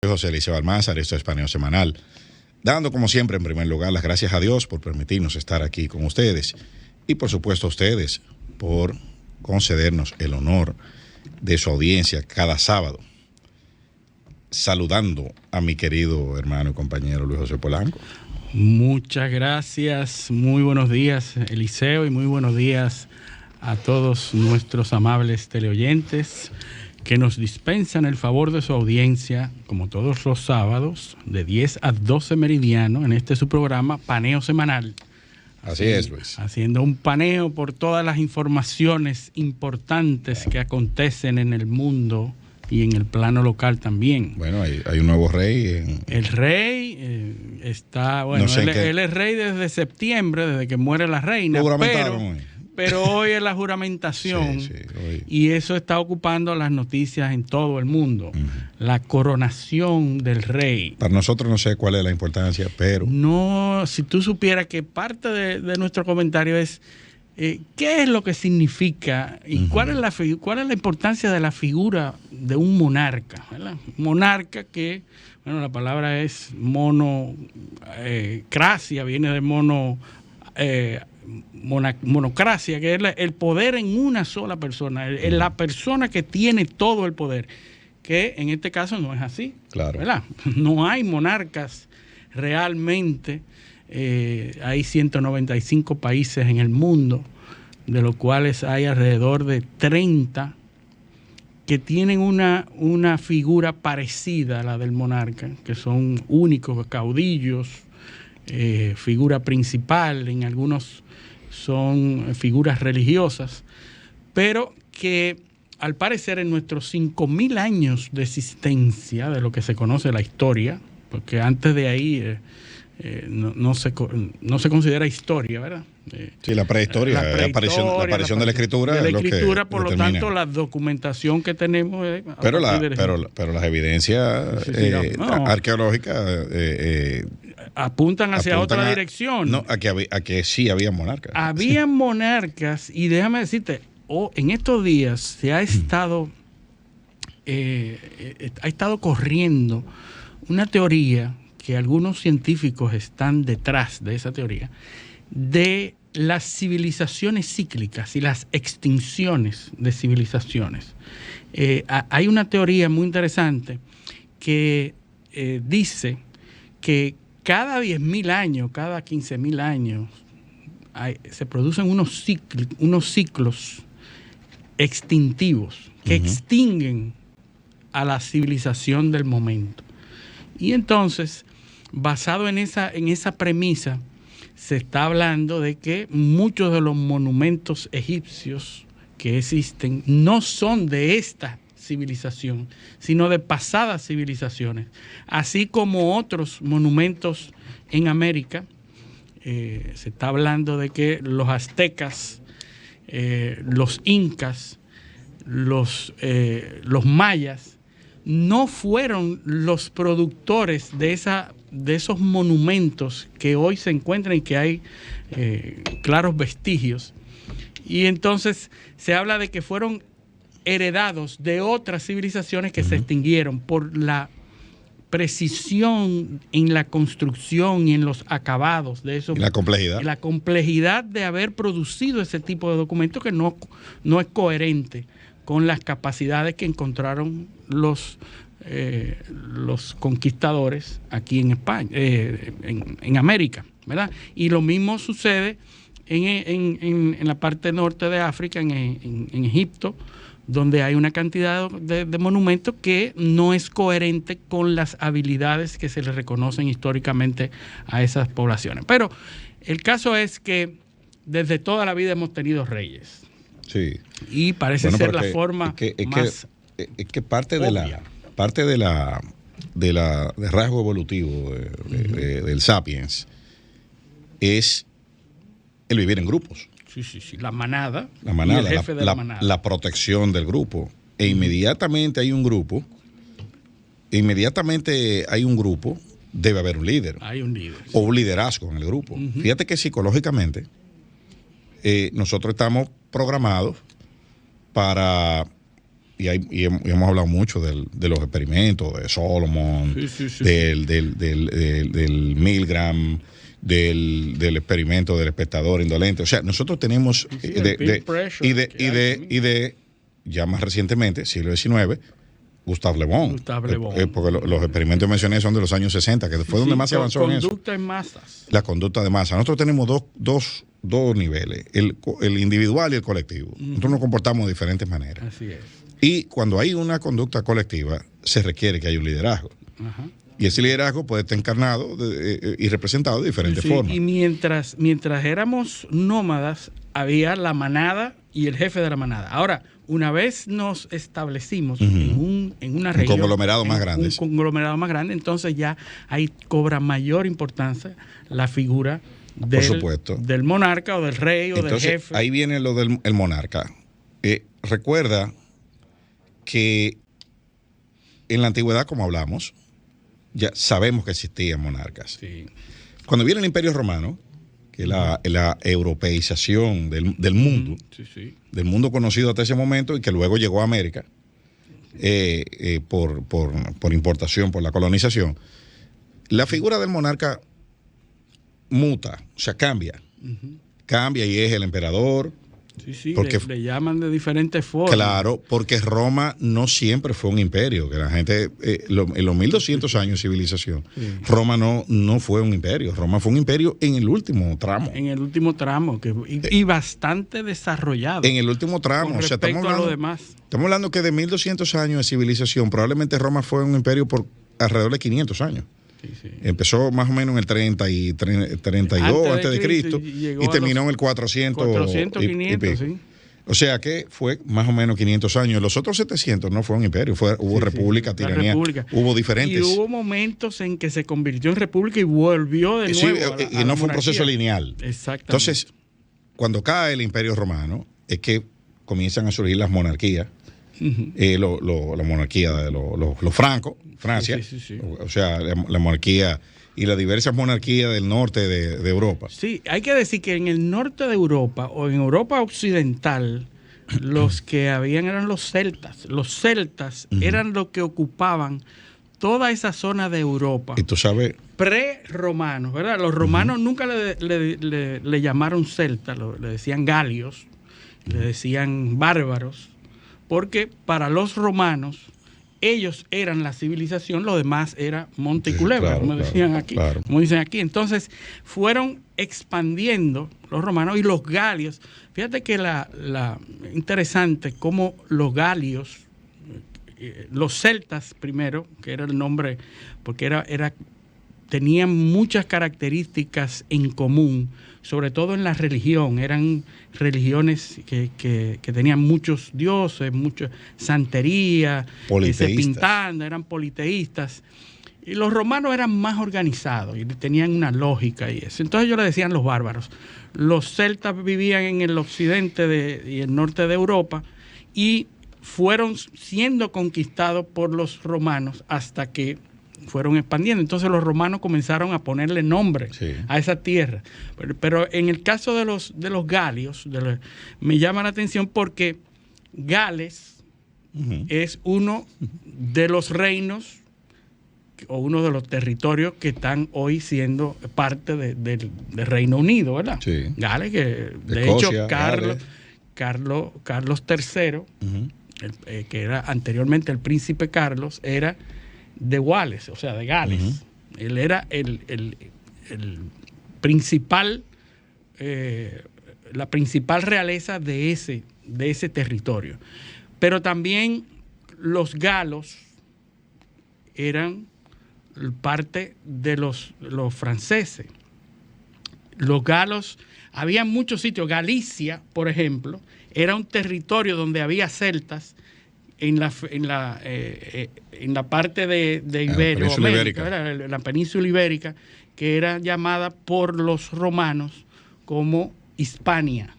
Luis José Eliseo Almázar, esto es Paneo Semanal. Dando, como siempre, en primer lugar, las gracias a Dios por permitirnos estar aquí con ustedes. Y, por supuesto, a ustedes por concedernos el honor de su audiencia cada sábado. Saludando a mi querido hermano y compañero Luis José Polanco. Muchas gracias. Muy buenos días, Eliseo, y muy buenos días a todos nuestros amables teleoyentes que nos dispensan el favor de su audiencia, como todos los sábados, de 10 a 12 meridiano, en este su programa Paneo Semanal. Así es, Luis. Haciendo un paneo por todas las informaciones importantes que acontecen en el mundo y en el plano local también. Bueno, hay un nuevo rey. El rey está, bueno, no sé él es rey desde septiembre, desde que muere la reina, pero hoy es la juramentación, sí, hoy. Y eso está ocupando las noticias en todo el mundo. La coronación del rey. Para nosotros no sé cuál es la importancia, pero... No, si tú supieras que parte de nuestro comentario es qué es lo que significa y cuál es la importancia de la figura de un monarca, ¿verdad? Monarca que, bueno, la palabra es monocracia, viene de monocracia, que es el poder en una sola persona, la persona que tiene todo el poder, que en este caso no es así, claro, ¿verdad? No hay monarcas realmente. Hay 195 países en el mundo, de los cuales hay alrededor de 30 que tienen una figura parecida a la del monarca, que son únicos caudillos, figura principal, en algunos son figuras religiosas, pero que al parecer en nuestros 5.000 años de existencia, de lo que se conoce la historia, porque antes de ahí no se considera historia, ¿verdad? Sí, la prehistoria, la aparición de la escritura. De la es escritura, lo que por lo tanto, la documentación que tenemos... Pero las evidencias arqueológicas... apuntan hacia otra dirección. No, a que sí había monarcas. Habían monarcas, y déjame decirte, en estos días se ha estado corriendo una teoría que algunos científicos están detrás de esa teoría, de las civilizaciones cíclicas y las extinciones de civilizaciones. Hay una teoría muy interesante que dice que cada 10.000 años, cada 15.000 años, se producen unos ciclos extintivos que extinguen a la civilización del momento. Y entonces, basado en esa premisa, se está hablando de que muchos de los monumentos egipcios que existen no son de esta civilización, sino de pasadas civilizaciones, así como otros monumentos en América. Se está hablando de que los aztecas, los incas, los mayas, no fueron los productores de esos monumentos que hoy se encuentran y que hay claros vestigios. Y entonces se habla de que fueron heredados de otras civilizaciones que se extinguieron por la precisión en la construcción y en los acabados de eso. Y la complejidad. Y la complejidad de haber producido ese tipo de documentos que no es coherente con las capacidades que encontraron los conquistadores aquí en España, en América, ¿verdad? Y lo mismo sucede en la parte norte de África, en Egipto, donde hay una cantidad de monumentos que no es coherente con las habilidades que se le reconocen históricamente a esas poblaciones. Pero el caso es que desde toda la vida hemos tenido reyes. Sí. Y parece ser la forma más que parte obvia. Del rasgo evolutivo del sapiens es el vivir en grupos. Sí. La manada. La manada, y el jefe de la manada. La protección del grupo. E inmediatamente hay un grupo, debe haber un líder. Hay un líder. O un liderazgo en el grupo. Fíjate que psicológicamente nosotros estamos programados para y hemos hablado mucho de los experimentos de Solomon, del Milgram, del experimento del espectador indolente. O sea, nosotros tenemos ya más recientemente, siglo XIX, Gustave Le Bon. Porque los experimentos que mencioné son de los años 60, que fue donde más se avanzó en eso. Conducta en masas. La conducta de masa. Nosotros tenemos dos niveles, el individual y el colectivo. Nosotros nos comportamos de diferentes maneras. Así es. Y cuando hay una conducta colectiva, se requiere que haya un liderazgo. Ajá. Y ese liderazgo puede estar encarnado y representado de diferentes formas. Y mientras éramos nómadas, había la manada y el jefe de la manada. Ahora, una vez nos establecimos en una región, un conglomerado más grande. Un conglomerado más grande, entonces ya ahí cobra mayor importancia la figura del monarca o del rey o del jefe. Ahí viene lo del monarca. Recuerda que en la antigüedad, como hablamos, ya sabemos que existían monarcas. Sí. Cuando viene el Imperio Romano, que es la europeización del mundo, del mundo conocido hasta ese momento y que luego llegó a América por importación, por la colonización, la figura del monarca muta, o sea, cambia. Cambia y es el emperador. Sí, porque le llaman de diferentes formas. Claro, porque Roma no siempre fue un imperio, que la gente, en los 1200 años de civilización, Roma no fue un imperio, Roma fue un imperio en el último tramo. En el último tramo, y bastante desarrollado. En el último tramo, con respecto a lo demás. Estamos hablando que de 1200 años de civilización, probablemente Roma fue un imperio por alrededor de 500 años. Sí. Empezó más o menos en el 32 antes de Cristo y terminó en el 400 500, sí. O sea que fue más o menos 500 años. Los otros 700 no fue un imperio, hubo república, tiranía, hubo diferentes. Y hubo momentos en que se convirtió en república y volvió de nuevo y no fue un proceso lineal. Exactamente. Entonces, cuando cae el Imperio Romano, es que comienzan a surgir las monarquías. La monarquía de los francos, Francia, o sea, la monarquía y las diversas monarquías del norte de Europa. Sí, hay que decir que en el norte de Europa o en Europa occidental, los que habían eran los celtas. Los celtas eran los que ocupaban toda esa zona de Europa. Y tú sabes, pre-romanos, ¿verdad? Los romanos nunca le llamaron celtas, le decían galios, le decían bárbaros. Porque para los romanos, ellos eran la civilización, lo demás era monte y culebra, como decían aquí. Como dicen aquí. Entonces, fueron expandiendo los romanos y los galios. Fíjate que interesante cómo los galios, los celtas primero, que era el nombre, porque tenían muchas características en común, sobre todo en la religión. Eran religiones que tenían muchos dioses, mucha santería, se pintaban, eran politeístas. Y los romanos eran más organizados y tenían una lógica y eso. Entonces ellos le decían los bárbaros. Los celtas vivían en el occidente y el norte de Europa y fueron siendo conquistados por los romanos hasta que fueron expandiendo. Entonces los romanos comenzaron a ponerle nombre a esa tierra. Pero en el caso de los galios, me llama la atención porque Gales es uno de los reinos o uno de los territorios que están hoy siendo parte del Reino Unido, ¿verdad? Sí. Gales, que de Escocia, hecho Carlos III, que era anteriormente el príncipe Carlos, era de Wales, o sea, de Gales. Él era el principal, la principal realeza de ese territorio. Pero también los galos eran parte de los franceses. Los galos, había muchos sitios. Galicia, por ejemplo, era un territorio donde había celtas en la parte de Iberoamérica, la península ibérica, que era llamada por los romanos como Hispania,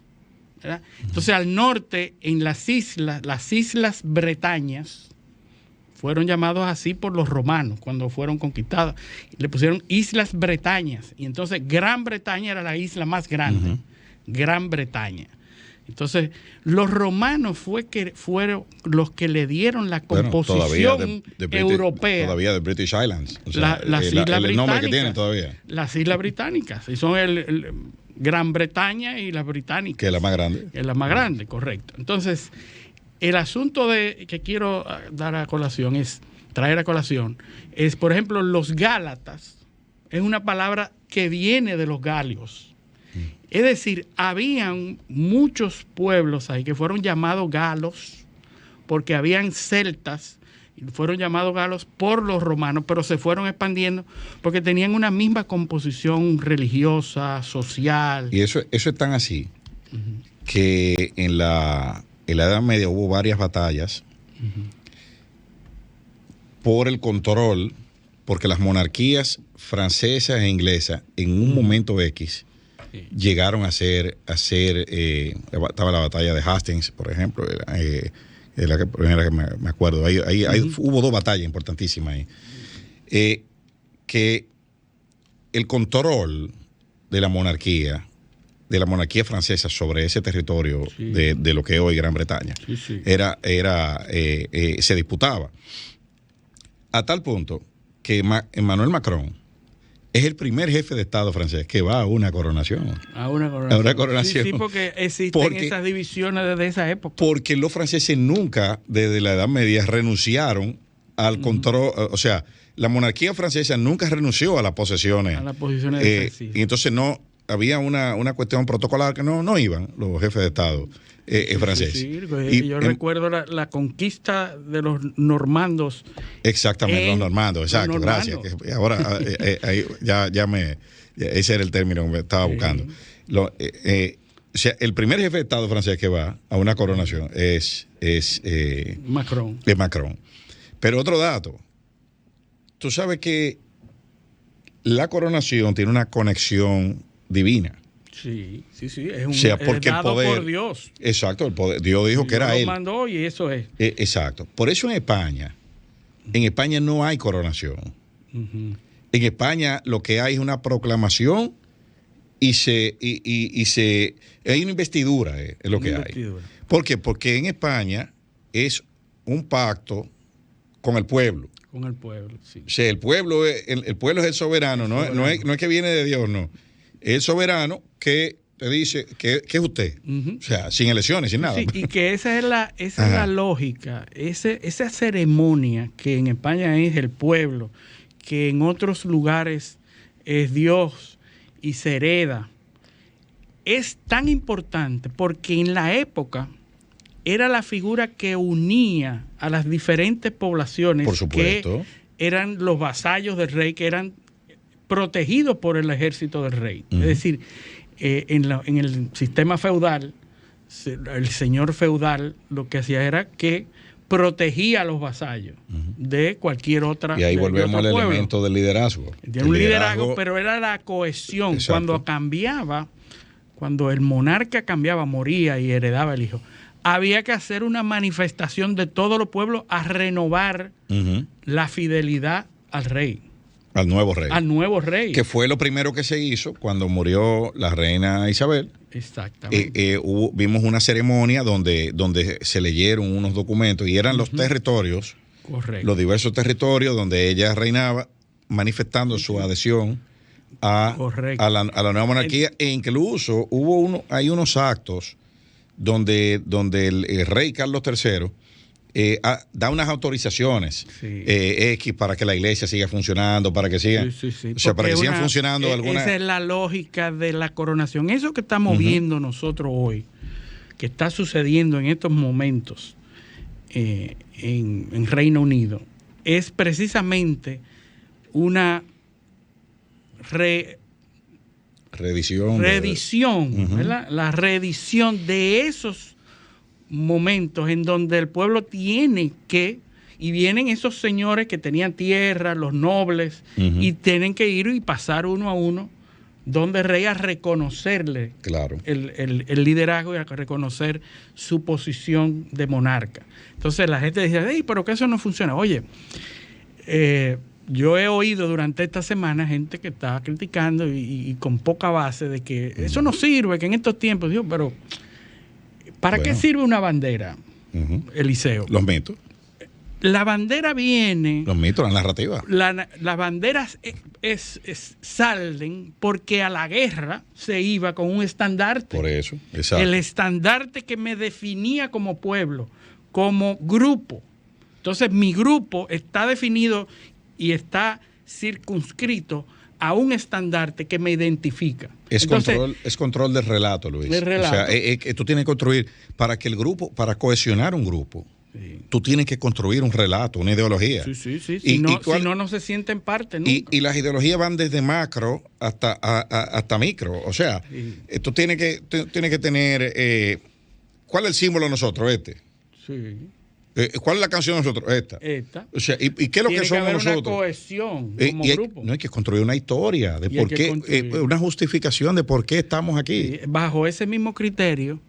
¿verdad? Entonces al norte, en las islas Bretañas, fueron llamados así por los romanos cuando fueron conquistados. Le pusieron Islas Bretañas y entonces Gran Bretaña era la isla más grande, Gran Bretaña. Entonces, los romanos fueron los que le dieron la composición europea. Todavía de British Islands. O sea, las Islas Británicas. El nombre que tienen todavía. Las Islas Británicas. Y son Gran Bretaña y las Británicas. Que es la más grande. Es la más grande, correcto. Entonces, el asunto que quiero dar a colación traer a colación, es, por ejemplo, los Gálatas. Es una palabra que viene de los galios. Es decir, habían muchos pueblos ahí que fueron llamados galos porque habían celtas y fueron llamados galos por los romanos, pero se fueron expandiendo porque tenían una misma composición religiosa, social. Y eso es tan así que en la Edad Media hubo varias batallas por el control, porque las monarquías francesas e inglesas en un momento X llegaron a ser estaba la batalla de Hastings, por ejemplo, la primera que me acuerdo. Ahí hubo dos batallas importantísimas ahí. Que el control de la monarquía francesa sobre ese territorio de lo que es hoy Gran Bretaña se disputaba. A tal punto que Emmanuel Macron es el primer jefe de Estado francés que va a una coronación. A una coronación. Sí, porque existen esas divisiones desde esa época. Porque los franceses nunca, desde la Edad Media, renunciaron al control. O sea, la monarquía francesa nunca renunció a las posesiones. A las posiciones defensivas. Y entonces no había una cuestión protocolar que no iban los jefes de Estado franceses. Sí, yo recuerdo la conquista de los normandos. Exactamente, los normandos, exacto, gracias. Ahora ese era el término que me estaba buscando. O sea, el primer jefe de Estado francés que va a una coronación es Macron. Macron. Pero otro dato, tú sabes que la coronación tiene una conexión divina. Sí, es porque dado el poder, por Dios. Exacto, el poder. Dios dijo que era él. Lo mandó y eso es. Exacto. Por eso en España no hay coronación. En España lo que hay es una proclamación y hay una investidura, es lo que hay. ¿Por qué? Porque en España es un pacto con el pueblo. Con el pueblo, sí. O sea, el pueblo es el soberano, no es que viene de Dios, no. Es el soberano que te dice que es usted. O sea, sin elecciones, sin nada. Sí, y que esa es la lógica, esa ceremonia que en España es el pueblo, que en otros lugares es Dios y se hereda, es tan importante porque en la época era la figura que unía a las diferentes poblaciones. Por supuesto. Que eran los vasallos del rey, que eran protegidos por el ejército del rey. Es decir, en el sistema feudal, el señor feudal lo que hacía era que protegía a los vasallos de cualquier otra. Y ahí volvemos al elemento del liderazgo. Tiene un liderazgo, pero era la cohesión. Exacto. Cuando el monarca cambiaba, moría y heredaba el hijo, había que hacer una manifestación de todos los pueblos a renovar la fidelidad al rey. Al nuevo rey. Al nuevo rey. Que fue lo primero que se hizo cuando murió la reina Isabel. Exactamente. Vimos una ceremonia donde se leyeron unos documentos y eran los territorios, correcto, los diversos territorios donde ella reinaba, manifestando su adhesión a la nueva monarquía. E incluso hay unos actos donde el rey Carlos III da unas autorizaciones X para que la iglesia siga funcionando, para que sigan, o sea, para que sigan funcionando algunas. Esa es la lógica de la coronación. Eso que estamos viendo nosotros hoy, que está sucediendo en estos momentos en Reino Unido, es precisamente una reedición, ¿verdad? La reedición de esos momentos en donde el pueblo tiene que, y vienen esos señores que tenían tierra, los nobles, y tienen que ir y pasar uno a uno donde el rey a reconocerle el liderazgo y a reconocer su posición de monarca. Entonces la gente dice, pero que eso no funciona. Oye, yo he oído durante esta semana gente que está criticando y con poca base de que eso no sirve, que en estos tiempos, digo, pero ¿Para qué sirve una bandera, Eliseo? Los mitos. La bandera viene... Los mitos, la narrativa. Las banderas salen porque a la guerra se iba con un estandarte. Por eso, exacto. El estandarte que me definía como pueblo, como grupo. Entonces mi grupo está definido y está circunscrito a un estandarte que me identifica. Es control del relato, Luis. Del relato. O sea, tú tienes que construir, para que el grupo, para cohesionar un grupo, sí, tú tienes que construir un relato, una ideología. Sí. Si no se sienten parte nunca. Y las ideologías van desde macro hasta micro. O sea, sí, tú tienes que tener... ¿cuál es el símbolo de nosotros? Sí. ¿Cuál es la canción de nosotros? Esta. O sea, ¿y qué es lo que somos nosotros? Tiene que haber una cohesión como grupo. No hay que construir una historia de por qué, una justificación de por qué estamos aquí. Sí, bajo ese mismo criterio,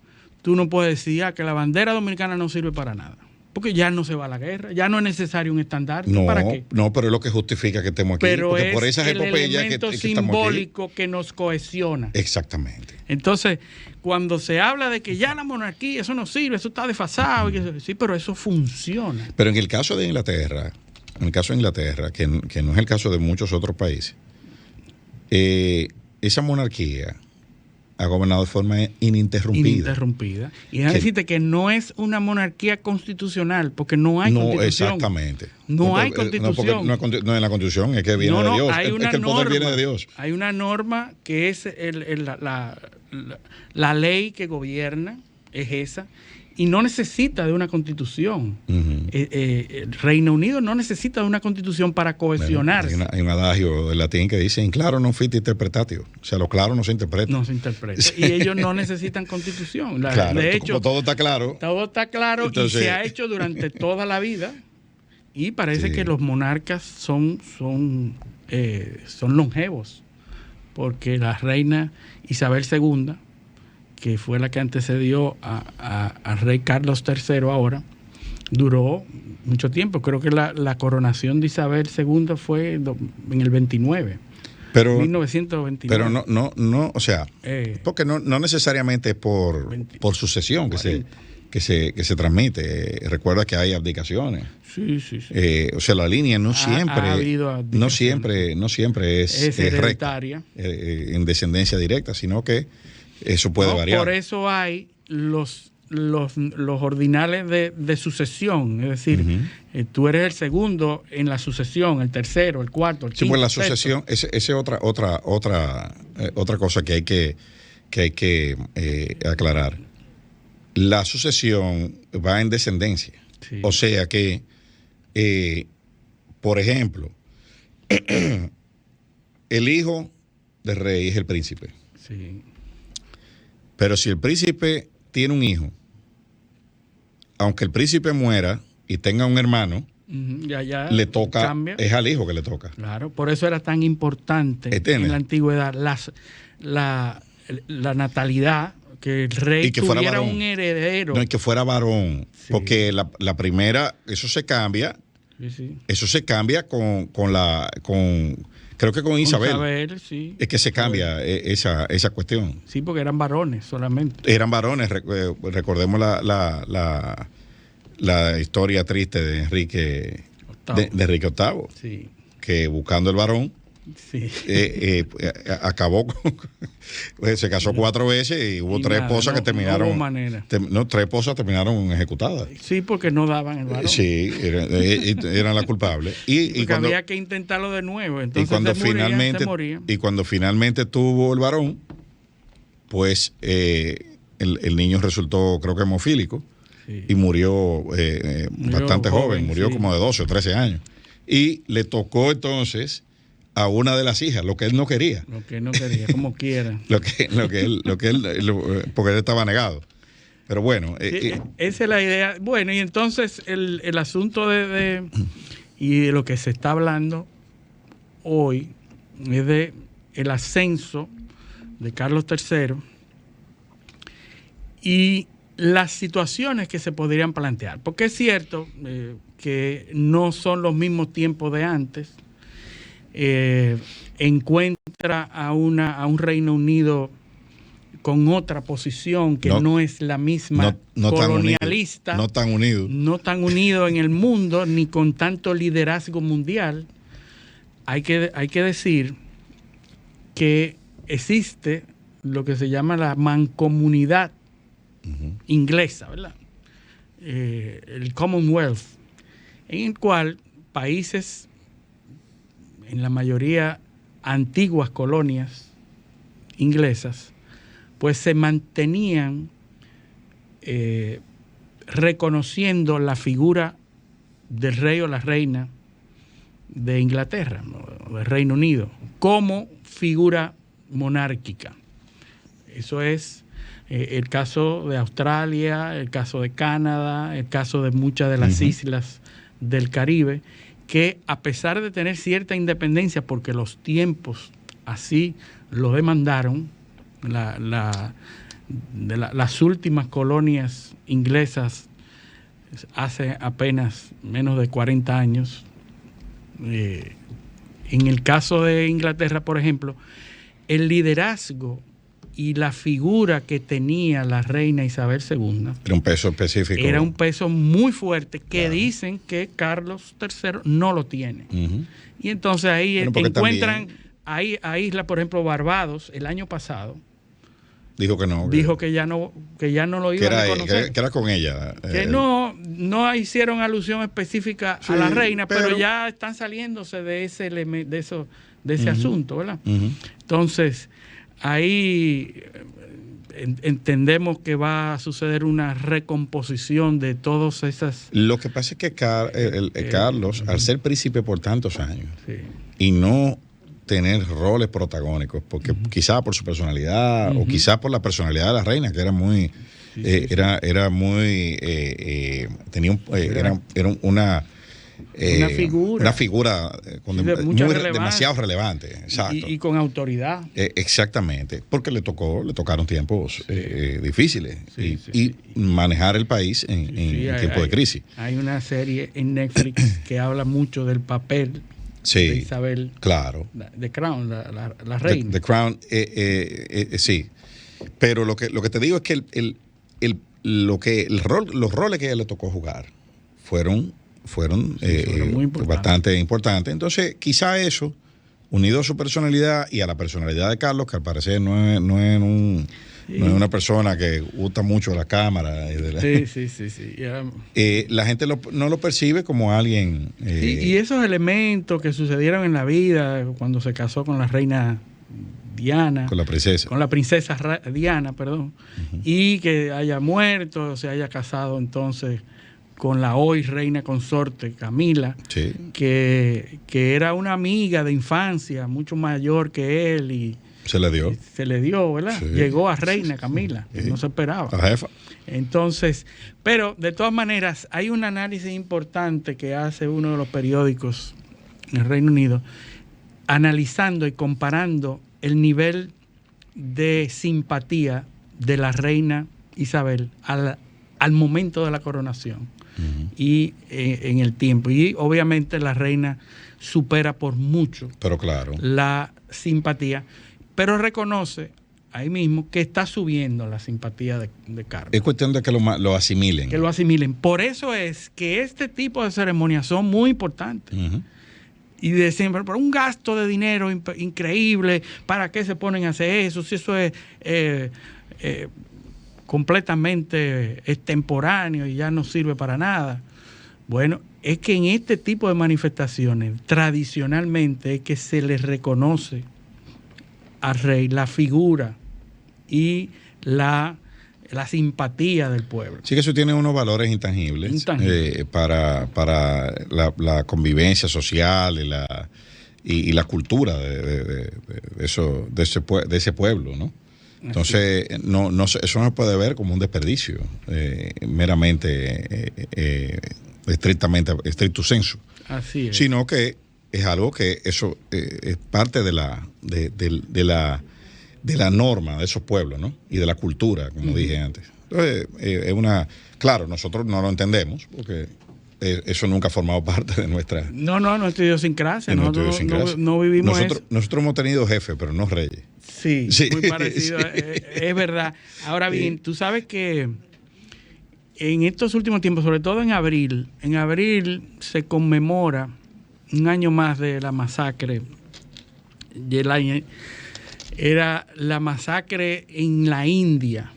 tú no puedes decir que la bandera dominicana no sirve para nada. Porque ya no se va a la guerra, ya no es necesario un estandarte. No, ¿para qué? No, pero es lo que justifica que estemos aquí. Pero porque es por esas el elemento simbólico que que nos cohesiona. Exactamente. Entonces, cuando se habla de que ya la monarquía, eso no sirve, eso está desfasado, sí, pero eso funciona. Pero en el caso de Inglaterra, que no es el caso de muchos otros países, esa monarquía ha gobernado de forma ininterrumpida. Y déjame decirte que no es una monarquía constitucional, porque no hay constitución. Exactamente. No hay constitución. No es la constitución, es que viene de Dios. Hay una es que el poder viene de Dios. Hay una norma que es la ley que gobierna, es esa, y no necesita de una constitución. El Reino Unido no necesita de una constitución para cohesionarse. Bueno, hay un adagio del latín que dice, in claro non fit interpretatio. O sea, lo claro no se interpreta. No se interpreta. Sí. Y ellos no necesitan constitución. Claro, de hecho, como todo está claro. Todo está claro. Entonces, y se ha hecho durante toda la vida. Y parece que los monarcas son longevos. Porque la reina Isabel II, que fue la que antecedió al rey Carlos III ahora, duró mucho tiempo. Creo que la coronación de Isabel II fue en el 29. Pero, 1929. Pero no, o sea, porque no necesariamente por sucesión que se transmite. Recuerda que hay abdicaciones. Sí. O sea, la línea no siempre es hereditaria, en descendencia directa, sino que eso puede variar. Por eso hay los ordinales de sucesión, es decir, tú eres el segundo en la sucesión, el tercero, el cuarto, el quinto. Sí, pues la sucesión, esa es otra cosa que hay que aclarar. La sucesión va en descendencia. Sí. O sea que, por ejemplo, el hijo del rey es el príncipe. Sí. Pero si el príncipe tiene un hijo, aunque el príncipe muera y tenga un hermano, le toca, cambia. Es al hijo que le toca. Claro, por eso era tan importante en la antigüedad la natalidad, que el rey tuviera un heredero. No, y que fuera varón, sí. Porque la primera, eso se cambia, sí. Eso se cambia con creo que con Isabel, sí. Es que se cambia esa cuestión. Sí, porque eran varones solamente. Eran varones. Recordemos la historia triste de Enrique VIII, sí. Que buscando el varón, sí. Acabó se casó 4 veces y hubo 3 esposas que terminaron. No hubo manera. 3 esposas terminaron ejecutadas. Sí, porque no daban el varón. Sí, eran las culpables. Y cuando, había que intentarlo de nuevo. Entonces se morían. Y cuando finalmente tuvo el varón, pues el niño resultó, creo que hemofílico, sí. Y murió bastante joven, murió sí. Como de 12 o 13 años. Y le tocó entonces a una de las hijas, lo que él no quería. Lo que él no quería, como quiera. porque él estaba negado. Pero bueno. Sí, esa es la idea. Bueno, y entonces el asunto y de lo que se está hablando hoy es de el ascenso de Carlos III y las situaciones que se podrían plantear. Porque es cierto que no son los mismos tiempos de antes. Encuentra a un Reino Unido con otra posición que no es la misma colonialista, no tan unido en el mundo, ni con tanto liderazgo mundial. Hay que decir que existe lo que se llama la mancomunidad inglesa, ¿verdad? El Commonwealth, en el cual países, en la mayoría antiguas colonias inglesas, pues se mantenían reconociendo la figura del rey o la reina de Inglaterra, ¿no?, del Reino Unido, como figura monárquica. Eso es el caso de Australia, el caso de Canadá, el caso de muchas de las islas del Caribe, que a pesar de tener cierta independencia, porque los tiempos así lo demandaron, las últimas colonias inglesas hace apenas menos de 40 años. En el caso de Inglaterra, por ejemplo, el liderazgo y la figura que tenía la reina Isabel II era un peso específico. Era un peso muy fuerte que dicen que Carlos III no lo tiene. Y entonces ahí encuentran, a isla, por ejemplo, Barbados, el año pasado, dijo que no. Dijo que ya no lo iba a reconocer. Que era con ella. Que no hicieron alusión específica a la reina, pero ya están saliéndose de ese asunto, ¿verdad? Entonces, ahí entendemos que va a suceder una recomposición de todas esas... Lo que pasa es que Carlos, al ser príncipe por tantos años y no tener roles protagónicos, porque quizá por su personalidad o quizá por la personalidad de la reina, que era muy era una figura demasiado relevante, exacto. Y con autoridad. Exactamente, porque le tocaron tiempos difíciles y manejar el país en tiempos de crisis. Hay una serie en Netflix que habla mucho del papel de Isabel, claro, The Crown, la reina. The Crown, sí. Pero lo que te digo es que los roles que a ella le tocó jugar fueron bastante importantes. Entonces, quizá eso, unido a su personalidad y a la personalidad de Carlos, que al parecer no es una persona que gusta mucho de la cámara. La gente no lo percibe como alguien... y esos elementos que sucedieron en la vida cuando se casó con la reina Diana. Con la princesa Diana, perdón. Y que haya muerto, se haya casado entonces con la hoy reina consorte Camila, que era una amiga de infancia, mucho mayor que él, y se le dio, ¿verdad? Sí. Llegó a reina Camila, que no se esperaba. La jefa. Entonces, pero de todas maneras, hay un análisis importante que hace uno de los periódicos en el Reino Unido, analizando y comparando el nivel de simpatía de la reina Isabel al momento de la coronación y en el tiempo. Y obviamente la reina supera por mucho la simpatía, pero reconoce ahí mismo que está subiendo la simpatía de Carlos. Es cuestión de que lo asimilen. Que lo asimilen. Por eso es que este tipo de ceremonias son muy importantes. Y decían, pero un gasto de dinero increíble, ¿para qué se ponen a hacer eso? Si eso es completamente extemporáneo y ya no sirve para nada. Bueno, es que en este tipo de manifestaciones, tradicionalmente, es que se le reconoce al rey la figura y la simpatía del pueblo. Sí, que eso tiene unos valores intangibles. Para la convivencia social y la cultura de ese pueblo, ¿no? Entonces, eso no se puede ver como un desperdicio, meramente, estricto sensu. Así es. Sino que es algo que eso es parte de la norma de esos pueblos, ¿no? Y de la cultura, como dije antes. Entonces, claro, nosotros no lo entendemos, porque eso nunca ha formado parte de nuestra... Nuestra idiosincrasia. Nosotros no vivimos eso. Nosotros hemos tenido jefes, pero no reyes. Sí, muy parecido. Sí. Es verdad. Ahora bien, tú sabes que en estos últimos tiempos, sobre todo en abril se conmemora un año más de la masacre. Era la masacre en la India,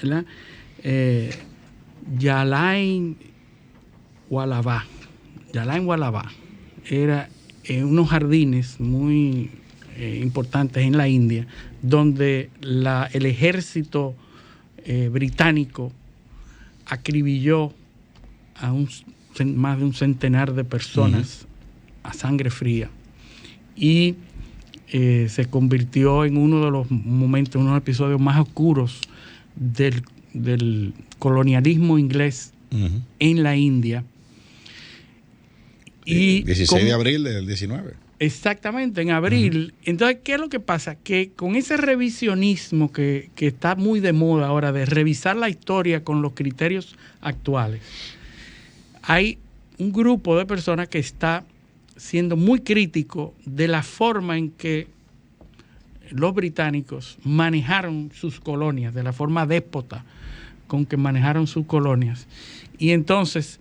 ¿verdad? Jallianwala Bagh. Era en unos jardines muy importantes en la India, donde el ejército británico acribilló a más de un centenar de personas a sangre fría, y se convirtió en uno de los momentos, uno de los episodios más oscuros del colonialismo inglés en la India. Y 16 de abril del 19. Exactamente, en abril. Entonces, ¿qué es lo que pasa? Que con ese revisionismo que está muy de moda ahora, de revisar la historia con los criterios actuales, hay un grupo de personas que está siendo muy crítico de la forma en que los británicos manejaron sus colonias, de la forma déspota con que manejaron sus colonias. Y entonces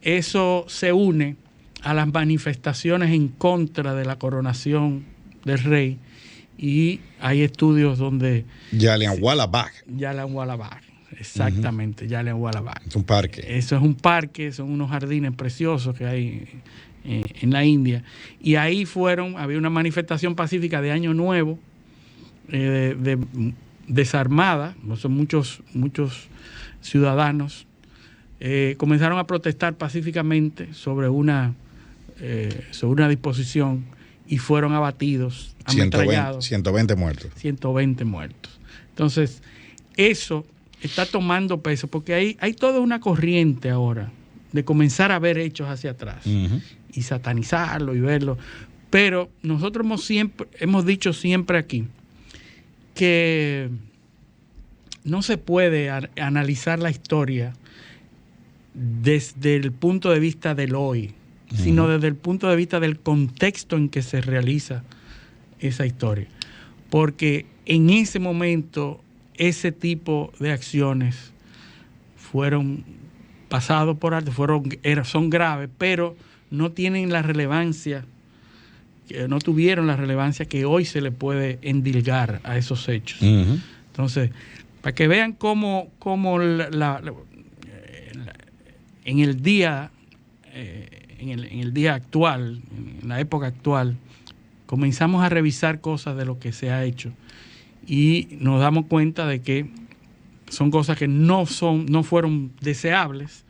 eso se une a las manifestaciones en contra de la coronación del rey, y hay estudios donde... Jallianwala Bagh, exactamente, Jallianwala Bagh. Es un parque. Eso es un parque, son unos jardines preciosos que hay en la India. Y ahí había una manifestación pacífica de Año Nuevo, desarmada, muchos ciudadanos comenzaron a protestar pacíficamente sobre una disposición, y fueron abatidos, ametrallados. 120 muertos. 120 muertos. Entonces, eso está tomando peso, porque hay toda una corriente ahora de comenzar a ver hechos hacia atrás y satanizarlo y verlo. Pero nosotros hemos dicho siempre aquí que no se puede analizar la historia desde el punto de vista del hoy, sino desde el punto de vista del contexto en que se realiza esa historia. Porque en ese momento ese tipo de acciones fueron pasados por alto, son graves, pero no tienen la relevancia, no tuvieron la relevancia que hoy se le puede endilgar a esos hechos. Entonces, para que vean cómo en el día actual, en la época actual, comenzamos a revisar cosas de lo que se ha hecho, y nos damos cuenta de que son cosas que no fueron deseables,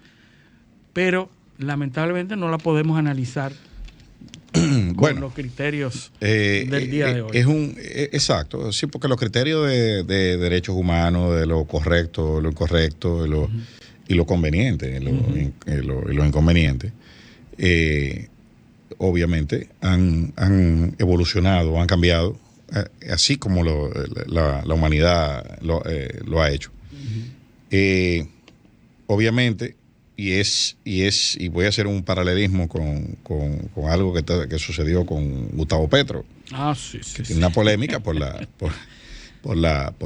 pero lamentablemente no las podemos analizar con los criterios del día de hoy. Exacto, sí, porque los criterios de derechos humanos, de lo correcto, lo incorrecto, y lo conveniente, lo inconveniente, obviamente han evolucionado, han cambiado, así como la humanidad lo ha hecho. Obviamente, y voy a hacer un paralelismo con algo que sucedió con Gustavo Petro. Sí. Tiene una polémica por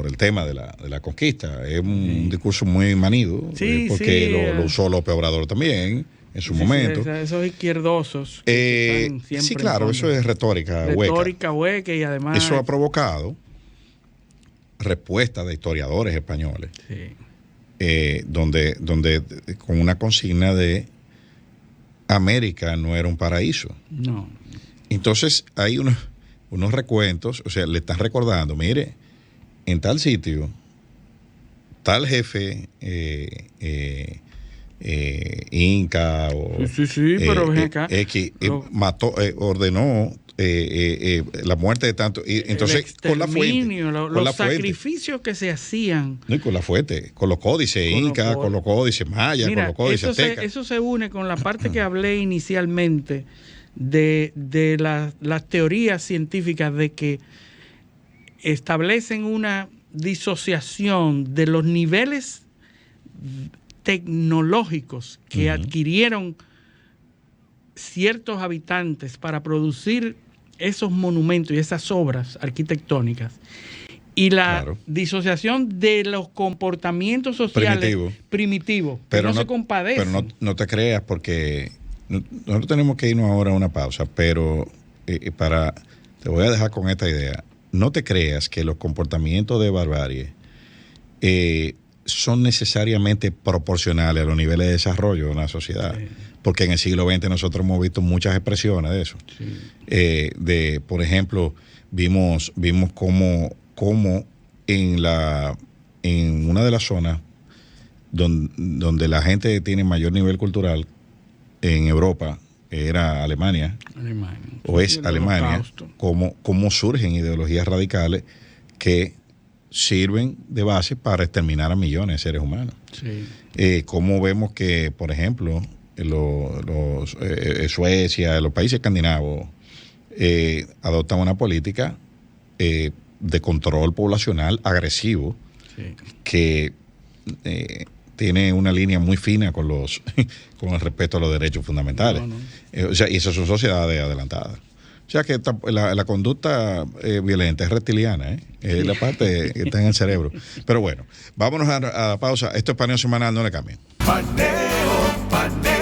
el tema de la conquista. Es un discurso muy manido, porque lo usó López Obrador también en su momento. Esos izquierdosos. Sí, claro, eso es retórica hueca, y además eso ha provocado respuestas de historiadores españoles, donde con una consigna de América no era un paraíso. No. Entonces hay unos recuentos, o sea, le están recordando, mire, en tal sitio, tal jefe inca o pero ven acá, mató, ordenó la muerte de tanto, y entonces con la fuente, los sacrificios que se hacían, no, y con la fuente, con los códices incas, con los códices mayas, con los códices aztecas. Eso se une con la parte que hablé inicialmente de las teorías científicas, de que establecen una disociación de los niveles tecnológicos que adquirieron ciertos habitantes para producir esos monumentos y esas obras arquitectónicas, y la disociación de los comportamientos sociales primitivos, pero no se compadecen. Pero no te creas, porque nosotros tenemos que irnos ahora a una pausa, pero te voy a dejar con esta idea. No te creas que los comportamientos de barbarie son necesariamente proporcionales a los niveles de desarrollo de una sociedad. Sí. Porque en el siglo XX nosotros hemos visto muchas expresiones de eso. Sí. Por ejemplo, vimos cómo en una de las zonas donde la gente tiene mayor nivel cultural en Europa, era Alemania. O es Alemania, cómo surgen ideologías radicales que sirven de base para exterminar a millones de seres humanos. Sí. Cómo vemos que, por ejemplo, Suecia, los países escandinavos adoptan una política de control poblacional agresivo, sí, que tiene una línea muy fina con el respeto a los derechos fundamentales. O sea, y esas son sociedades adelantadas. O sea que la conducta violenta es reptiliana, es la parte que está en el cerebro. Pero bueno, vámonos a la pausa. Esto es Paneo Semanal, no le cambien. Paneo.